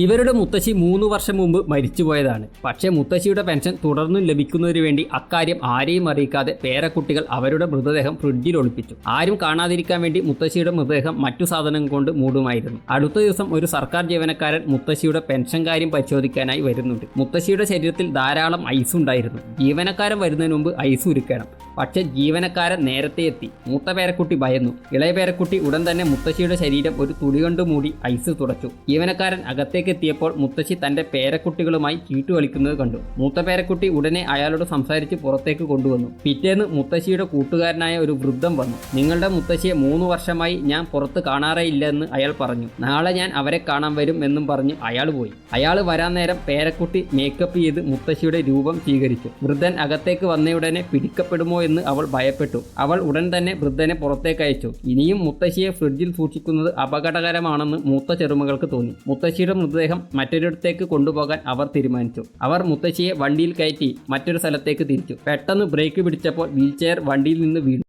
ഇവരുടെ മുത്തശ്ശി 3 വർഷം മുമ്പ് മരിച്ചുപോയതാണ്. പക്ഷേ മുത്തശ്ശിയുടെ പെൻഷൻ തുടർന്നും ലഭിക്കുന്നതിനു വേണ്ടി അക്കാര്യം ആരെയും അറിയിക്കാതെ പേരക്കുട്ടികൾ അവരുടെ മൃതദേഹം ഫ്രിഡ്ജിൽ ഒളിപ്പിച്ചു. ആരും കാണാതിരിക്കാൻ വേണ്ടി മുത്തശ്ശിയുടെ മൃതദേഹം മറ്റു സാധനം കൊണ്ട് മൂടുമായിരുന്നു. അടുത്ത ദിവസം ഒരു സർക്കാർ ജീവനക്കാരൻ മുത്തശ്ശിയുടെ പെൻഷൻ കാര്യം പരിശോധിക്കാനായി വരുന്നുണ്ട്. മുത്തശ്ശിയുടെ ശരീരത്തിൽ ധാരാളം ഐസ് ഉണ്ടായിരുന്നു. ജീവനക്കാരൻ വരുന്നതിന് മുമ്പ് ഐസ് ഉരുക്കണം. പക്ഷേ ജീവനക്കാരൻ നേരത്തെ എത്തി. മൂത്ത പേരക്കുട്ടി ഭയന്നു. ഇളയ പേരക്കുട്ടി ഉടൻ തന്നെ മുത്തശ്ശിയുടെ ശരീരം ഒരു തുണി കൊണ്ട് മൂടി ഐസ് തുടച്ചു. ജീവനക്കാരൻ അകത്തേക്ക് എത്തിയപ്പോൾ മുത്തശ്ശി തന്റെ പേരക്കുട്ടികളുമായി ചീട്ടുകളിക്കുന്നത് കണ്ടു. മൂത്ത പേരക്കുട്ടി ഉടനെ അയാളോട് സംസാരിച്ച് പുറത്തേക്ക് കൊണ്ടുവന്നു. പിറ്റേന്ന് മുത്തശ്ശിയുടെ കൂട്ടുകാരനായ ഒരു വൃദ്ധൻ വന്നു. നിങ്ങളുടെ മുത്തശ്ശിയെ 3 വർഷമായി ഞാൻ പുറത്ത് കാണാറേ ഇല്ലെന്ന് അയാൾ പറഞ്ഞു. നാളെ ഞാൻ അവരെ കാണാൻ വരും എന്നും പറഞ്ഞ് അയാൾ പോയി. അയാൾ വരാൻ നേരം പേരക്കുട്ടി മേക്കപ്പ് ചെയ്ത് മുത്തശ്ശിയുടെ രൂപം സ്വീകരിച്ചു. വൃദ്ധൻ അകത്തേക്ക് വന്നയുടനെ പിടിക്കപ്പെടുമോ എന്ന് അവൾ ഭയപ്പെട്ടു. അവൾ ഉടൻ തന്നെ വൃദ്ധനെ പുറത്തേക്ക് അയച്ചു. ഇനിയും മുത്തശ്ശിയെ ഫ്രിഡ്ജിൽ സൂക്ഷിക്കുന്നത് അപകടകരമാണെന്ന് മൂത്ത ചെറുമകൾക്ക് തോന്നി. മുത്തശ്ശിയുടെ മൃതദേഹം മറ്റൊരിടത്തേക്ക് കൊണ്ടുപോകാൻ അവർ തീരുമാനിച്ചു. അവർ മുത്തശ്ശിയെ വണ്ടിയിൽ കയറ്റി മറ്റൊരു സ്ഥലത്തേക്ക് തിരിച്ചു. പെട്ടെന്ന് ബ്രേക്ക് പിടിച്ചപ്പോൾ വീൽചെയർ വണ്ടിയിൽ നിന്ന് വീണു.